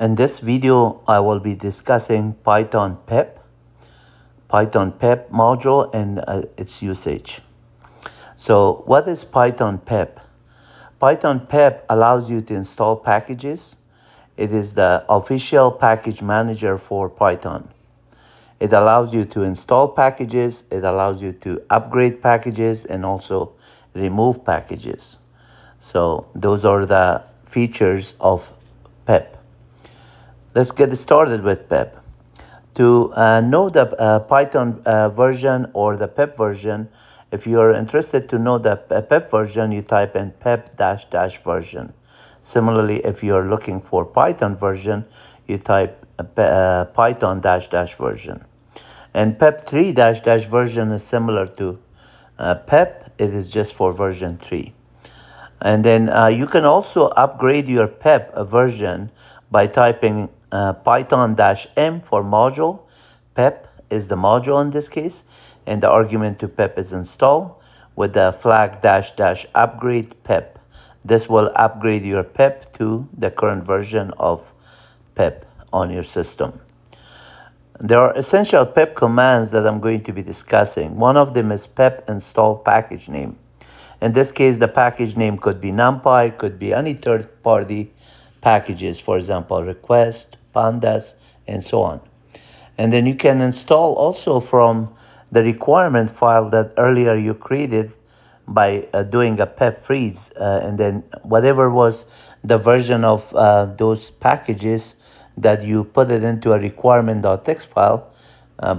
In this video, I will be discussing Python PIP module and its usage. So what is Python PIP? Python PIP allows you to install packages. It is the official package manager for Python. It allows you to install packages, it allows you to upgrade packages, and also remove packages. So those are the features of PIP. Let's get started with PIP. To know the Python version or the PIP version, if you are interested to know the PIP version, you type in pip -- version. Similarly, if you are looking for Python version, you type Python -- version. And PIP 3 -- version is similar to PIP. It is just for version 3. And then you can also upgrade your PIP version by typing Python -m for module. PIP is the module in this case, and the argument to PIP is install with the flag -- upgrade PIP. This will upgrade your PIP to the current version of PIP on your system. There are essential PIP commands that I'm going to be discussing. One of them is pip install package name. In this case, the package name could be NumPy, could be any third-party packages, for example, request, pandas, and so on. And then you can install also from the requirement file that earlier you created by doing a pip freeze. And then whatever was the version of those packages that you put it into a requirement.txt file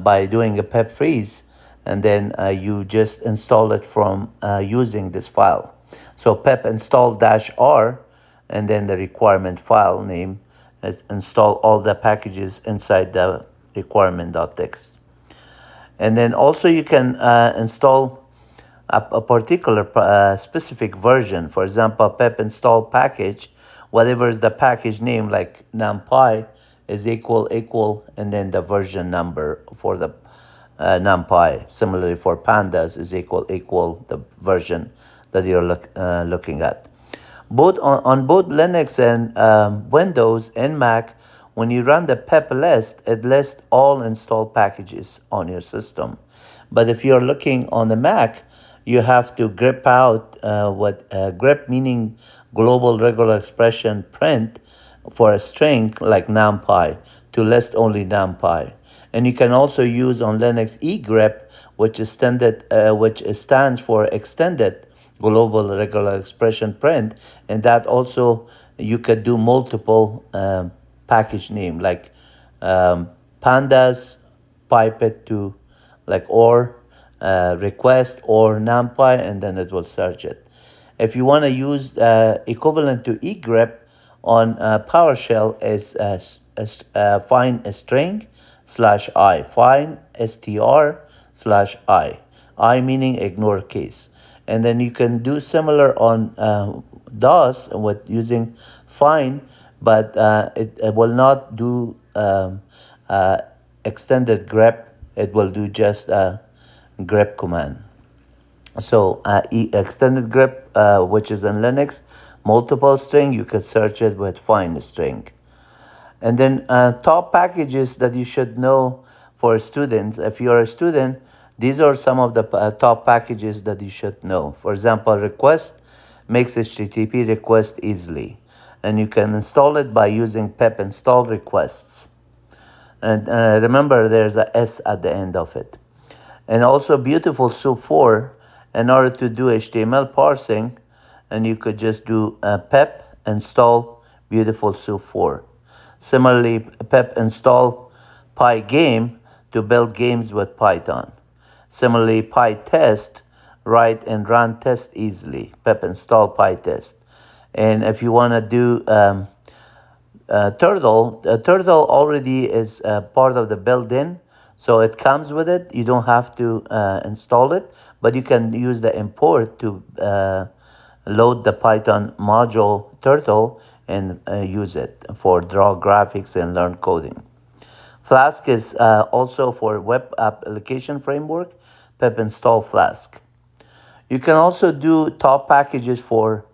by doing a pip freeze, and then you just install it from using this file. So pip install -r, and then the requirement file name is install all the packages inside the requirement.txt. And then also you can install a particular specific version. For example, pip install package, whatever is the package name, like NumPy is equal, and then the version number for the NumPy. Similarly for pandas is equal the version that you're looking at. On both Linux and Windows and Mac, when you run the pip list, it lists all installed packages on your system. But if you're looking on the Mac, you have to grep out grep meaning global regular expression print for a string like NumPy to list only NumPy. And you can also use on Linux egrep, which stands for extended global regular expression print, and that also you could do multiple package name like pandas, pipe it to like or request or NumPy, and then it will search it. If you want to use equivalent to egrep on PowerShell is find a string /i, find str/i, I meaning ignore case. And then you can do similar on DOS with using find, but it will not do extended grep. It will do just a grep command. So extended grep, which is in Linux, multiple string, you could search it with find string. And then top packages that you should know for students. If you're a student, these are some of the top packages that you should know. For example, request makes HTTP request easily. And you can install it by using pip install requests. And remember, there's a S at the end of it. And also Beautiful Soup 4, in order to do HTML parsing, and you could just do pip install Beautiful Soup 4. Similarly, pip install pygame to build games with Python. Similarly, pytest, write and run test easily. Pip install pytest. And if you want to do Turtle already is part of the built-in, so it comes with it. You don't have to install it, but you can use the import to load the Python module Turtle and use it for draw graphics and learn coding. Flask is also for web application framework. Pip install Flask. You can also do top packages for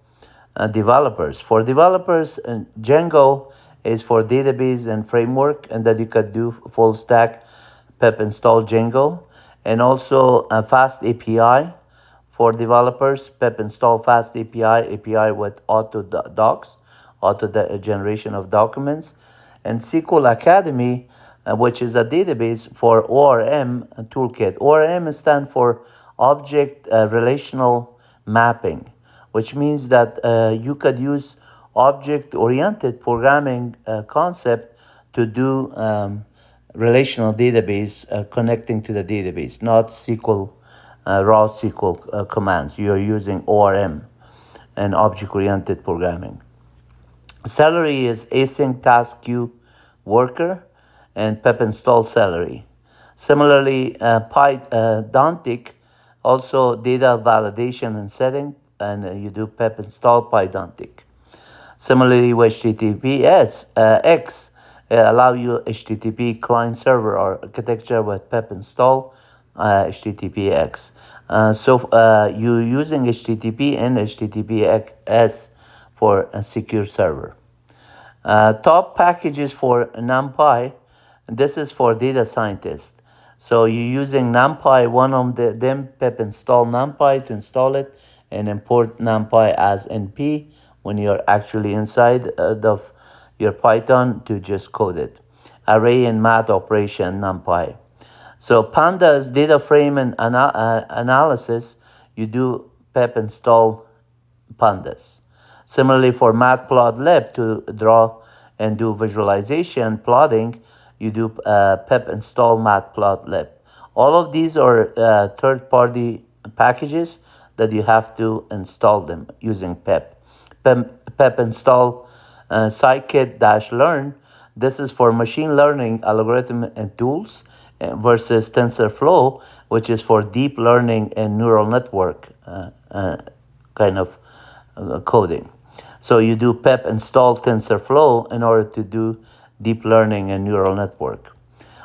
developers. For developers, Django is for database and framework, and that you could do full stack pip install Django, and also a fast API for developers. Pip install fast API with auto docs, generation of documents, and SQL Academy, which is a database for ORM toolkit. ORM stands for Object Relational Mapping, which means that you could use object-oriented programming concept to do relational database connecting to the database, not SQL, raw SQL commands. You are using ORM and object-oriented programming. Celery is async task queue worker, and pip install celery. Similarly, Pydantic, also data validation and setting, and you do pip install Pydantic. Similarly, with HTTPS X, allow you HTTP client server architecture with pip install HTTPX. You using HTTP and HTTPS for a secure server. Top packages for NumPy. This is for data scientists. So you're using NumPy, one of them, pip install NumPy to install it, and import NumPy as NP when you're actually inside of your Python to just code it. Array and math operation NumPy. So pandas data frame and analysis, you do pip install pandas. Similarly, for matplotlib to draw and do visualization plotting, you do pip install matplotlib. All of these are third-party packages that you have to install them using pip. Pip install scikit-learn. This is for machine learning algorithm and tools versus TensorFlow, which is for deep learning and neural network kind of coding. So you do pip install TensorFlow in order to do deep learning and neural network.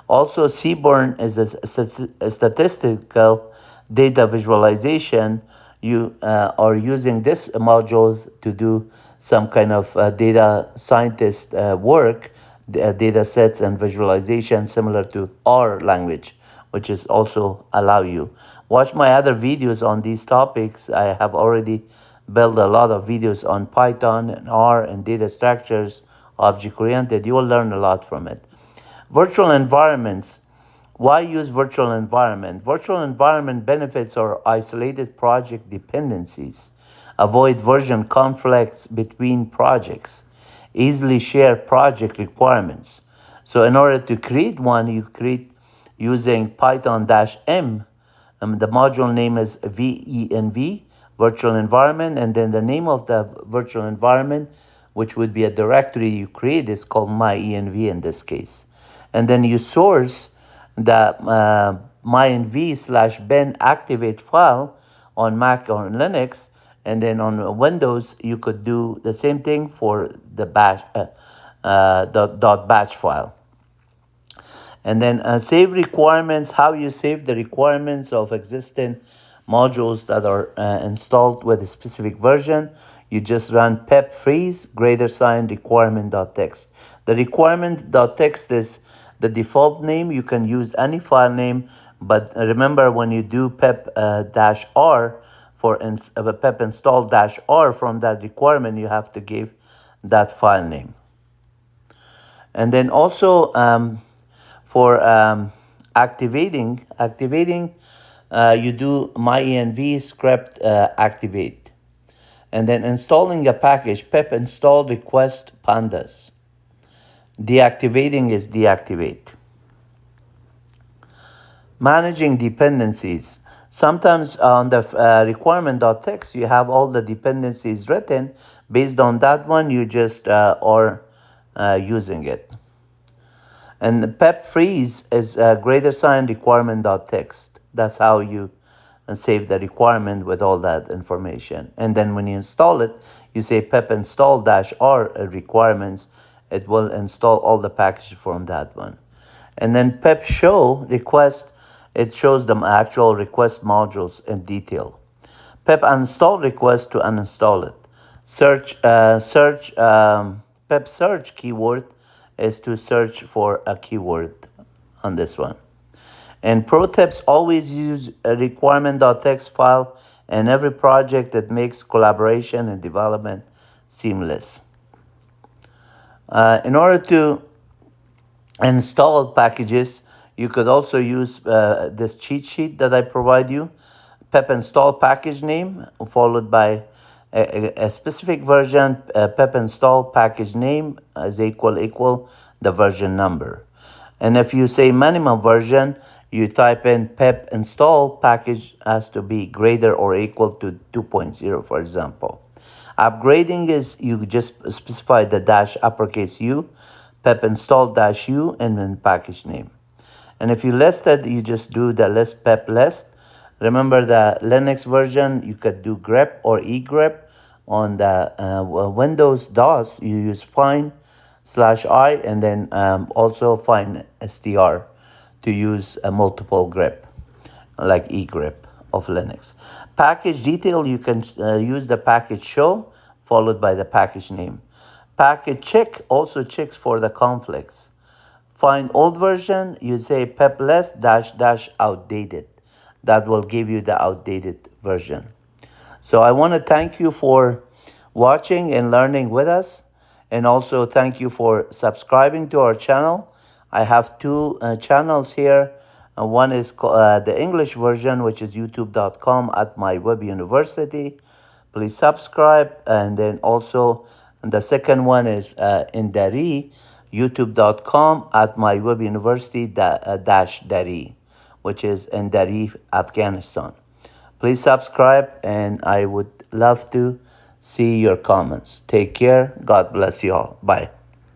Also, Seaborn is a statistical data visualization. You are using this module to do some kind of data scientist work, data sets and visualization similar to R language, which is also allow you. Watch my other videos on these topics. I have already built a lot of videos on Python and R and data structures, object-oriented. You will learn a lot from it. Virtual environments. Why use virtual environment? Virtual environment benefits are isolated project dependencies, avoid version conflicts between projects, easily share project requirements. So in order to create one, you create using Python-M. The module name is VENV, virtual environment, and then the name of the virtual environment, which would be a directory you create, is called MyENV in this case. And then you source the mynv/bin activate file on Mac or Linux, and then on Windows you could do the same thing for the bash .batch file. And then save requirements, how you save the requirements of existing modules that are installed with a specific version. You just run pip freeze requirement.txt. The requirement.txt is the default name. You can use any file name, but remember when you do pip-r for pip install -r from that requirement, you have to give that file name. And then also for activating, you do myenv script activate. And then installing a package, pip install request pandas. Deactivating is deactivate. Managing dependencies. Sometimes on the requirement.txt, you have all the dependencies written. Based on that one, you just are using it. And the pip freeze is requirement.txt. That's how you save the requirement with all that information. And then when you install it, you say pip install -r requirements. It will install all the packages from that one. And then pip show request, it shows the actual request modules in detail. Pip uninstall request to uninstall it. Search PEP search keyword is to search for a keyword on this one. And pro tips, always use a requirement.txt file in every project that makes collaboration and development seamless. In order to install packages, you could also use this cheat sheet that I provide you. PEP install package name followed by a specific version. PEP install package name is equal the version number. And if you say minimum version, you type in PEP install package has to be greater or equal to 2.0, for example. Upgrading is you just specify the dash uppercase U, PEP install dash U, and then package name. And if you list it, you just do the list PEP list. Remember the Linux version, you could do grep or egrep. On the Windows DOS, you use find/I and then also find str to use a multiple grep, like egrep of Linux. Package detail, you can use the package show followed by the package name. Package check also checks for the conflicts. Find old version, you say pep list -- outdated. That will give you the outdated version. So I want to thank you for watching and learning with us. And also thank you for subscribing to our channel. I have two channels here. One is the English version, which is youtube.com at MyWebUniversity. Please subscribe. And then also the second one is in Dari, youtube.com at MyWebUniversity Dari, which is in Dari, Afghanistan. Please subscribe, and I would love to see your comments. Take care. God bless you all. Bye.